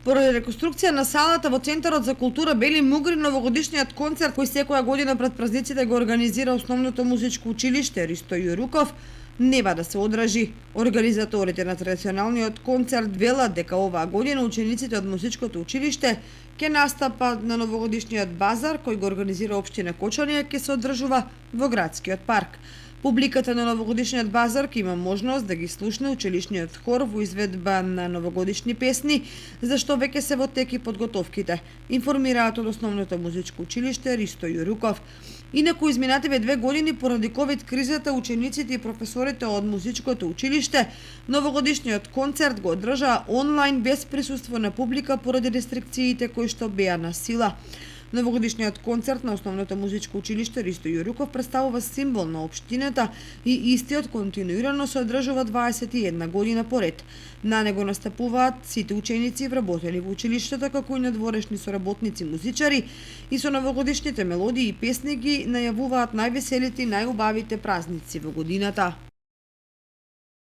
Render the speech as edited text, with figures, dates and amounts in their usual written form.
Поради реконструкција на салата во Центарот за култура Бели Мугри, новогодишниот концерт кој секоја година пред празниците го организира Основното музичко училиште Ристо Јуруков нема да се одржи. Организаторите на традиционалниот концерт велат дека оваа година учениците од музичкото училиште ќе настапат на новогодишниот базар кој го организира општина Кочанија, ќе се одржува во градскиот парк. Публиката на новогодишниот базар ќе има можност да ги слушне училишниот хор во изведба на новогодишни песни, зашто веќе се во тек и подготовките, информираат од Основното музичко училиште Ристо Јуруков. Инаку изминативе 2 години поради ковид кризата учениците и професорите од музичкото училиште новогодишниот концерт го одржаа онлайн без присуство на публика поради рестрикциите кои што беа на сила. Новогодишниот концерт на Основното музичко училиште Ристо Јуруков представува символ на општината и истиот континуирано се одржува 21 година поред. На него настапуваат сите ученици вработени во училиштето, како и надворешни соработници музичари, и со новогодишните мелодии и песни ги најавуваат највеселите и најубавите празници во годината.